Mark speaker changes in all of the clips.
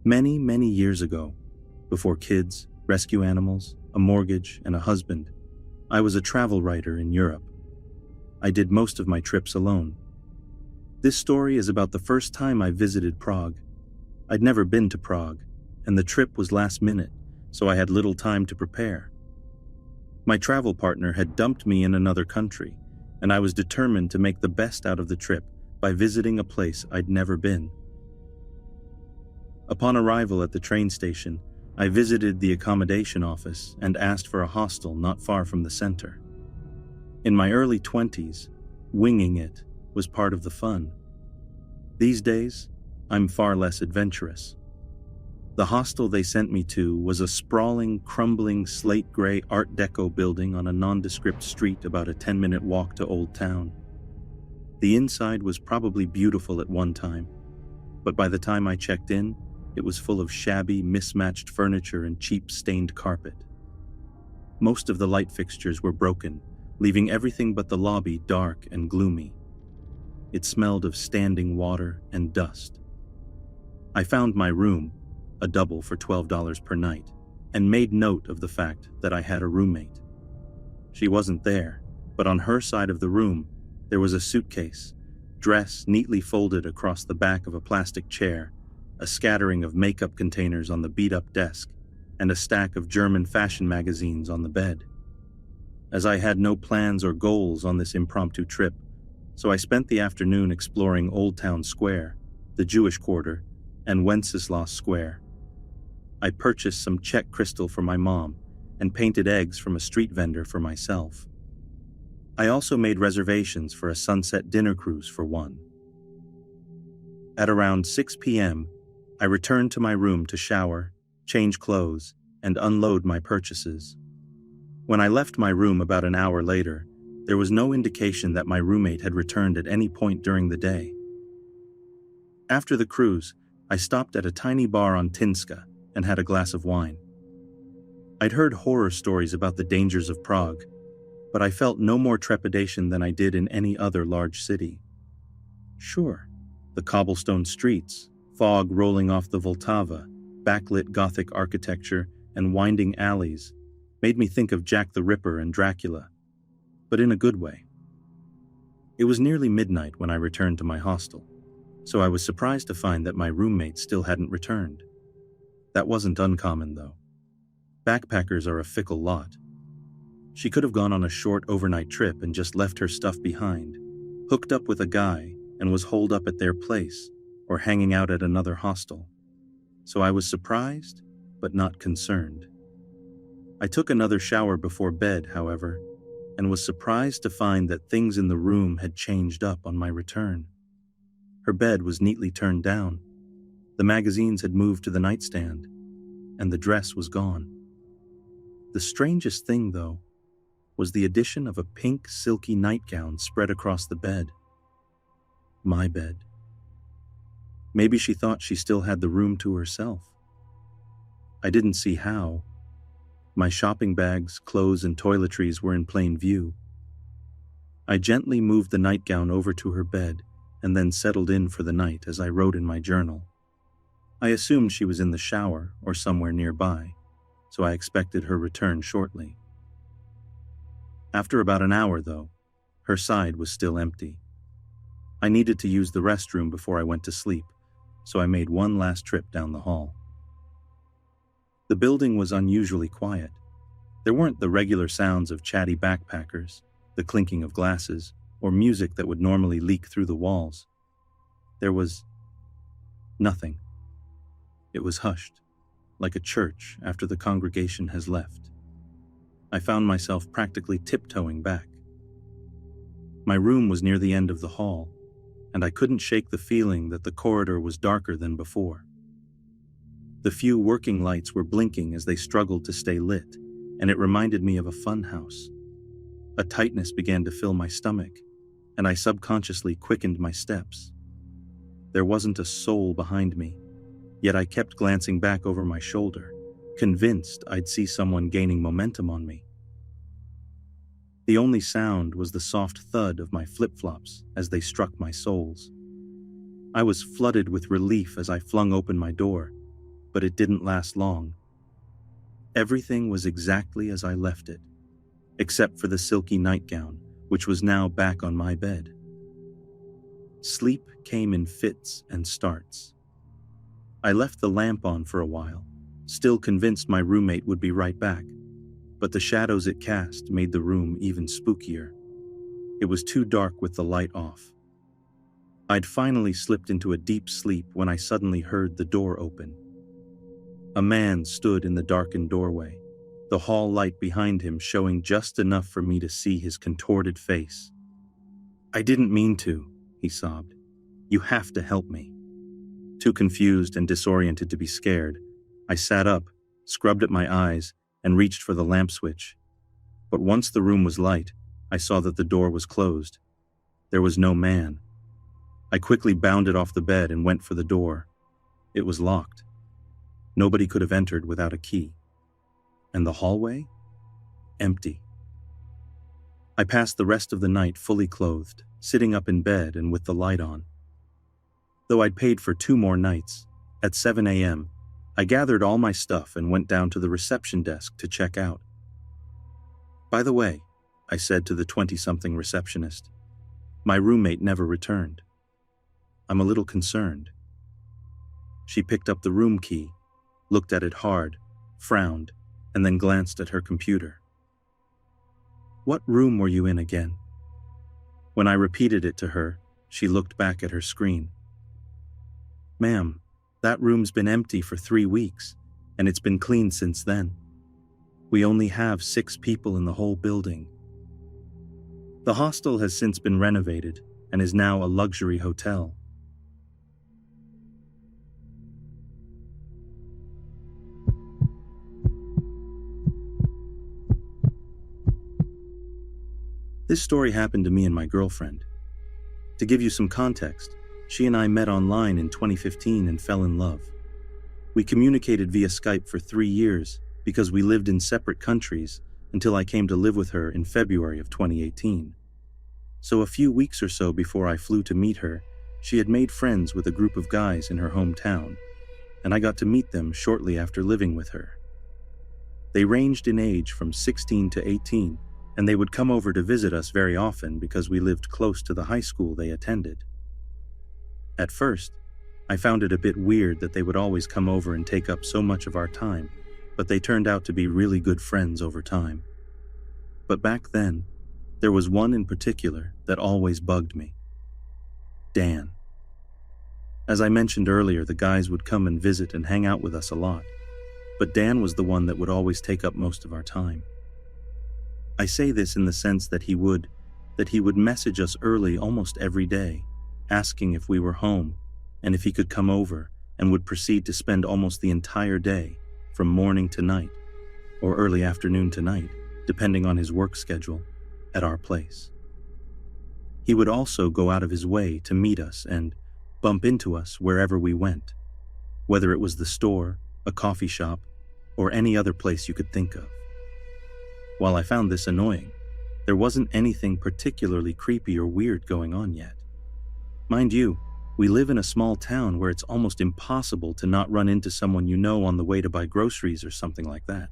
Speaker 1: Many, many years ago, before kids, rescue animals, a mortgage, and a husband, I was a travel writer in Europe. I did most of my trips alone. This story is about the first time I visited Prague. I'd never been to Prague, and the trip was last minute, so I had little time to prepare. My travel partner had dumped me in another country, and I was determined to make the best out of the trip by visiting a place I'd never been. Upon arrival at the train station, I visited the accommodation office and asked for a hostel not far from the center. In my early 20s, winging it was part of the fun. These days, I'm far less adventurous. The hostel they sent me to was a sprawling, crumbling, slate-gray Art Deco building on a nondescript street about a 10-minute walk to Old Town. The inside was probably beautiful at one time, but by the time I checked in, it was full of shabby, mismatched furniture and cheap, stained carpet. Most of the light fixtures were broken, leaving everything but the lobby dark and gloomy. It smelled of standing water and dust. I found my room, a double for $12 per night, and made note of the fact that I had a roommate. She wasn't there, but on her side of the room, there was a suitcase, dress neatly folded across the back of a plastic chair, a scattering of makeup containers on the beat-up desk, and a stack of German fashion magazines on the bed. As I had no plans or goals on this impromptu trip, so I spent the afternoon exploring Old Town Square, the Jewish Quarter, and Wenceslas Square. I purchased some Czech crystal for my mom and painted eggs from a street vendor for myself. I also made reservations for a sunset dinner cruise for one. At around 6 p.m., I returned to my room to shower, change clothes, and unload my purchases. When I left my room about an hour later, there was no indication that my roommate had returned at any point during the day. After the cruise, I stopped at a tiny bar on Tinska and had a glass of wine. I'd heard horror stories about the dangers of Prague, but I felt no more trepidation than I did in any other large city. Sure, the cobblestone streets, fog rolling off the Vltava, backlit Gothic architecture, and winding alleys made me think of Jack the Ripper and Dracula, but in a good way. It was nearly midnight when I returned to my hostel, so I was surprised to find that my roommate still hadn't returned. That wasn't uncommon, though. Backpackers are a fickle lot. She could have gone on a short overnight trip and just left her stuff behind, hooked up with a guy, and was holed up at their place, or hanging out at another hostel. So I was surprised, but not concerned. I took another shower before bed, however, and was surprised to find that things in the room had changed up on my return. Her bed was neatly turned down, the magazines had moved to the nightstand, and the dress was gone. The strangest thing, though, was the addition of a pink, silky nightgown spread across the bed. My bed. Maybe she thought she still had the room to herself. I didn't see how. My shopping bags, clothes, and toiletries were in plain view. I gently moved the nightgown over to her bed and then settled in for the night as I wrote in my journal. I assumed she was in the shower or somewhere nearby, so I expected her return shortly. After about an hour, though, her side was still empty. I needed to use the restroom before I went to sleep, so I made one last trip down the hall. The building was unusually quiet. There weren't the regular sounds of chatty backpackers, the clinking of glasses, or music that would normally leak through the walls. There was nothing. It was hushed, like a church after the congregation has left. I found myself practically tiptoeing back. My room was near the end of the hall, and I couldn't shake the feeling that the corridor was darker than before. The few working lights were blinking as they struggled to stay lit, and it reminded me of a fun house. A tightness began to fill my stomach, and I subconsciously quickened my steps. There wasn't a soul behind me, yet I kept glancing back over my shoulder, convinced I'd see someone gaining momentum on me. The only sound was the soft thud of my flip-flops as they struck my soles. I was flooded with relief as I flung open my door, but it didn't last long. Everything was exactly as I left it, except for the silky nightgown, which was now back on my bed. Sleep came in fits and starts. I left the lamp on for a while, still convinced my roommate would be right back, but the shadows it cast made the room even spookier. It was too dark with the light off. I'd finally slipped into a deep sleep when I suddenly heard the door open. A man stood in the darkened doorway, the hall light behind him showing just enough for me to see his contorted face. "I didn't mean to," he sobbed. "You have to help me." Too confused and disoriented to be scared, I sat up, scrubbed at my eyes, and reached for the lamp switch. But once the room was light, I saw that the door was closed. There was no man. I quickly bounded off the bed and went for the door. It was locked. Nobody could have entered without a key. And the hallway? Empty. I passed the rest of the night fully clothed, sitting up in bed and with the light on. Though I'd paid for 2 more nights, at 7 a.m., I gathered all my stuff and went down to the reception desk to check out. "By the way," I said to the 20-something receptionist, "my roommate never returned. I'm a little concerned." She picked up the room key, looked at it hard, frowned, and then glanced at her computer. "What room were you in again?" When I repeated it to her, she looked back at her screen. "Ma'am, that room's been empty for 3 weeks, and it's been cleaned since then. We only have 6 people in the whole building. The hostel has since been renovated and is now a luxury hotel." This story happened to me and my girlfriend. To give you some context, she and I met online in 2015 and fell in love. We communicated via Skype for 3 years because we lived in separate countries until I came to live with her in February of 2018. So a few weeks or so before I flew to meet her, she had made friends with a group of guys in her hometown, and I got to meet them shortly after living with her. They ranged in age from 16 to 18, and they would come over to visit us very often because we lived close to the high school they attended. At first, I found it a bit weird that they would always come over and take up so much of our time, but they turned out to be really good friends over time. But back then, there was one in particular that always bugged me. Dan. As I mentioned earlier, the guys would come and visit and hang out with us a lot, but Dan was the one that would always take up most of our time. I say this in the sense that he would message us early almost every day, asking if we were home and if he could come over, and would proceed to spend almost the entire day, from morning to night, or early afternoon to night, depending on his work schedule, at our place. He would also go out of his way to meet us and bump into us wherever we went, whether it was the store, a coffee shop, or any other place you could think of. While I found this annoying, there wasn't anything particularly creepy or weird going on yet. Mind you, we live in a small town where it's almost impossible to not run into someone you know on the way to buy groceries or something like that.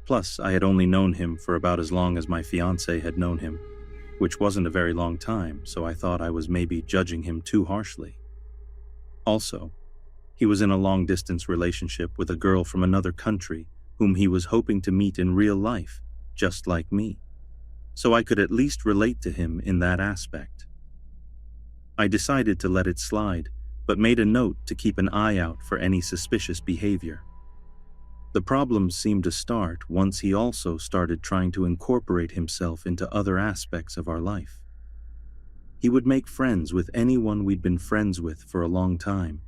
Speaker 1: Plus, I had only known him for about as long as my fiancée had known him, which wasn't a very long time, so I thought I was maybe judging him too harshly. Also, he was in a long-distance relationship with a girl from another country whom he was hoping to meet in real life, just like me, so I could at least relate to him in that aspect. I decided to let it slide, but made a note to keep an eye out for any suspicious behavior. The problems seemed to start once he also started trying to incorporate himself into other aspects of our life. He would make friends with anyone we'd been friends with for a long time,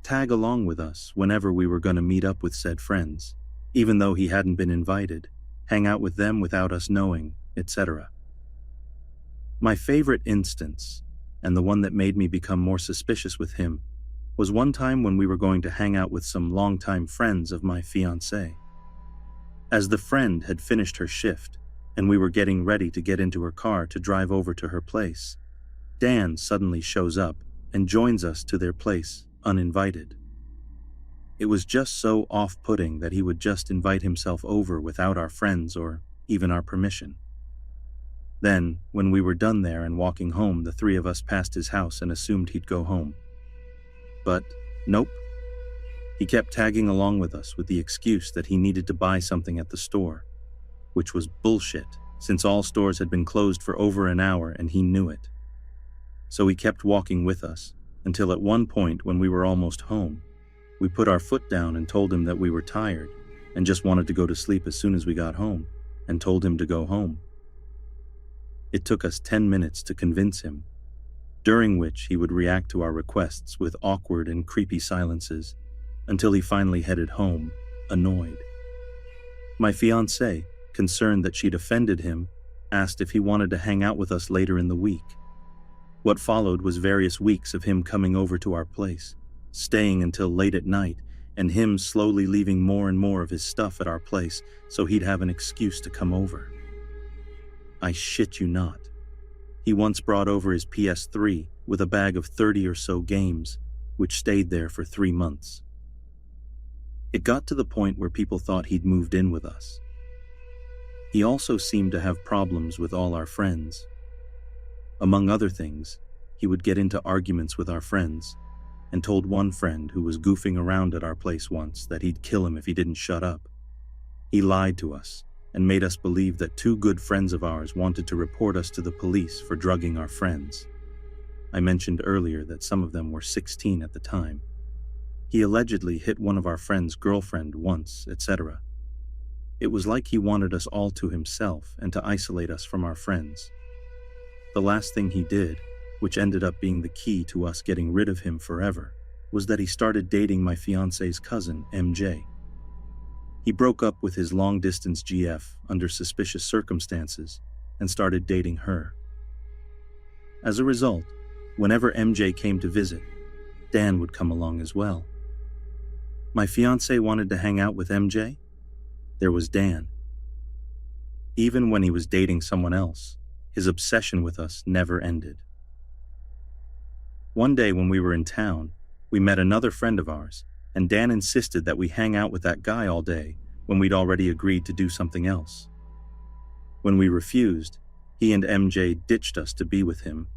Speaker 1: tag along with us whenever we were going to meet up with said friends, even though he hadn't been invited, hang out with them without us knowing, etc. My favorite instance, and the one that made me become more suspicious with him, was one time when we were going to hang out with some longtime friends of my fiancée. As the friend had finished her shift, and we were getting ready to get into her car to drive over to her place, Dan suddenly shows up and joins us to their place, uninvited. It was just so off-putting that he would just invite himself over without our friends or even our permission. Then, when we were done there and walking home, the three of us passed his house and assumed he'd go home. But, nope. He kept tagging along with us with the excuse that he needed to buy something at the store, which was bullshit, since all stores had been closed for over an hour and he knew it. So he kept walking with us, until at one point when we were almost home, we put our foot down and told him that we were tired and just wanted to go to sleep as soon as we got home, and told him to go home. It took us 10 minutes to convince him, during which he would react to our requests with awkward and creepy silences, until he finally headed home, annoyed. My fiancée, concerned that she'd offended him, asked if he wanted to hang out with us later in the week. What followed was various weeks of him coming over to our place, staying until late at night, and him slowly leaving more and more of his stuff at our place so he'd have an excuse to come over. I shit you not. He once brought over his PS3 with a bag of 30 or so games, which stayed there for 3 months. It got to the point where people thought he'd moved in with us. He also seemed to have problems with all our friends. Among other things, he would get into arguments with our friends, and told one friend who was goofing around at our place once that he'd kill him if he didn't shut up. He lied to us and made us believe that 2 good friends of ours wanted to report us to the police for drugging our friends. I mentioned earlier that some of them were 16 at the time. He allegedly hit one of our friends' girlfriend once, etc. It was like he wanted us all to himself and to isolate us from our friends. The last thing he did, which ended up being the key to us getting rid of him forever, was that he started dating my fiancé's cousin, MJ. He broke up with his long-distance GF under suspicious circumstances and started dating her. As a result, whenever MJ came to visit, Dan would come along as well. My fiancé wanted to hang out with MJ. There was Dan. Even when he was dating someone else, his obsession with us never ended. One day when we were in town, we met another friend of ours, and Dan insisted that we hang out with that guy all day when we'd already agreed to do something else. When we refused, he and MJ ditched us to be with him,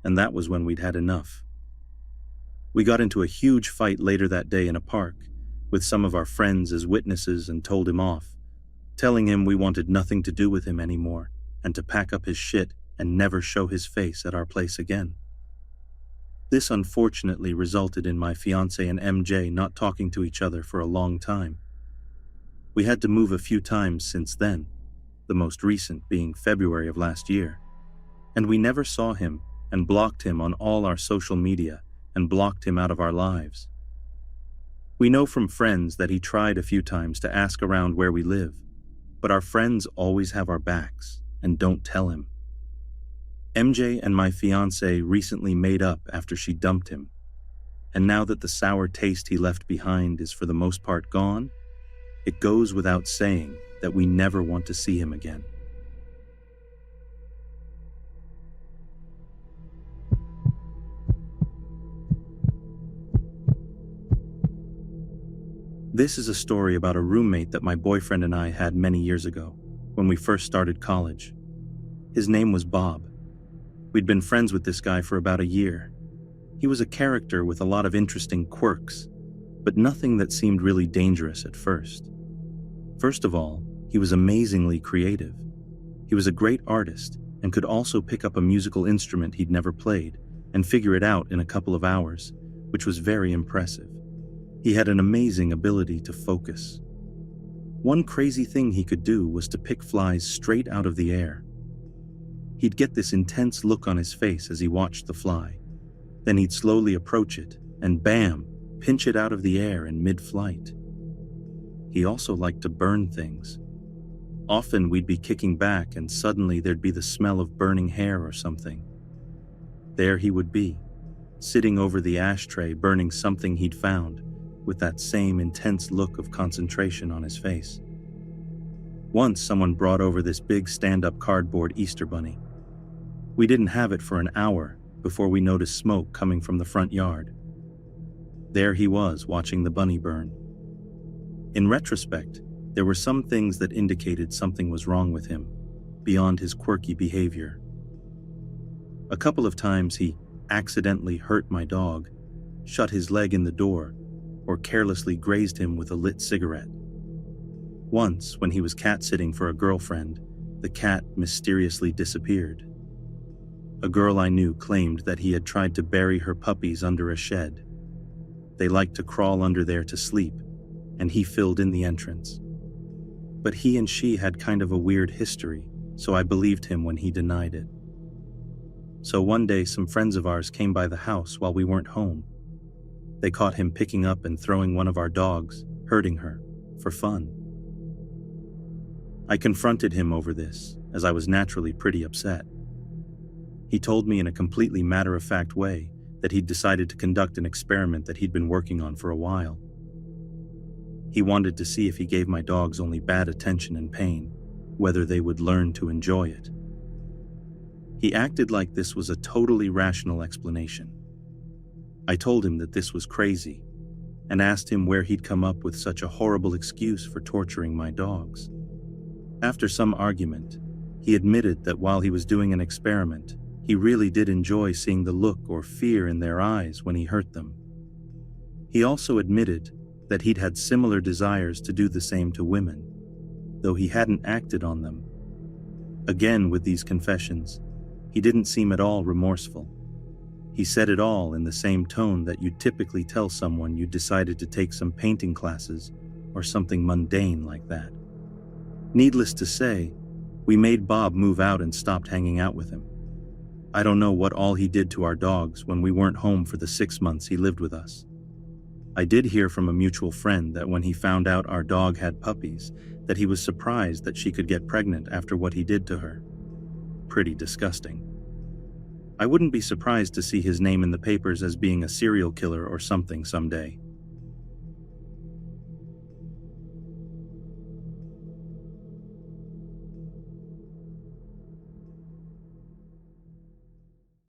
Speaker 1: and that was when we'd had enough. We got into a huge fight later that day in a park, with some of our friends as witnesses, and told him off, telling him we wanted nothing to do with him anymore and to pack up his shit and never show his face at our place again. This unfortunately resulted in my fiancé and MJ not talking to each other for a long time. We had to move a few times since then, the most recent being February of last year, and we never saw him and blocked him on all our social media and blocked him out of our lives. We know from friends that he tried a few times to ask around where we live, but our friends always have our backs and don't tell him. MJ and my fiancé recently made up after she dumped him, and now that the sour taste he left behind is for the most part gone, it goes without saying that we never want to see him again. This is a story about a roommate that my boyfriend and I had many years ago, when we first started college. His name was Bob. We'd been friends with this guy for about a year. He was a character with a lot of interesting quirks, but nothing that seemed really dangerous at first. First of all, he was amazingly creative. He was a great artist and could also pick up a musical instrument he'd never played and figure it out in a couple of hours, which was very impressive. He had an amazing ability to focus. One crazy thing he could do was to pick flies straight out of the air. He'd get this intense look on his face as he watched the fly. Then he'd slowly approach it and bam, pinch it out of the air in mid-flight. He also liked to burn things. Often we'd be kicking back and suddenly there'd be the smell of burning hair or something. There he would be, sitting over the ashtray burning something he'd found, with that same intense look of concentration on his face. Once someone brought over this big stand-up cardboard Easter bunny. We didn't have it for an hour before we noticed smoke coming from the front yard. There he was, watching the bunny burn. In retrospect, there were some things that indicated something was wrong with him, beyond his quirky behavior. A couple of times he accidentally hurt my dog, shut his leg in the door, or carelessly grazed him with a lit cigarette. Once, when he was cat-sitting for a girlfriend, the cat mysteriously disappeared. A girl I knew claimed that he had tried to bury her puppies under a shed. They liked to crawl under there to sleep, and he filled in the entrance. But he and she had kind of a weird history, so I believed him when he denied it. So one day some friends of ours came by the house while we weren't home. They caught him picking up and throwing one of our dogs, hurting her, for fun. I confronted him over this, as I was naturally pretty upset. He told me in a completely matter-of-fact way that he'd decided to conduct an experiment that he'd been working on for a while. He wanted to see if he gave my dogs only bad attention and pain, whether they would learn to enjoy it. He acted like this was a totally rational explanation. I told him that this was crazy, and asked him where he'd come up with such a horrible excuse for torturing my dogs. After some argument, he admitted that while he was doing an experiment, he really did enjoy seeing the look or fear in their eyes when he hurt them. He also admitted that he'd had similar desires to do the same to women, though he hadn't acted on them. Again, with these confessions, he didn't seem at all remorseful. He said it all in the same tone that you'd typically tell someone you decided to take some painting classes or something mundane like that. Needless to say, we made Bob move out and stopped hanging out with him. I don't know what all he did to our dogs when we weren't home for the 6 months he lived with us. I did hear from a mutual friend that when he found out our dog had puppies, that he was surprised that she could get pregnant after what he did to her. Pretty disgusting. I wouldn't be surprised to see his name in the papers as being a serial killer or something someday.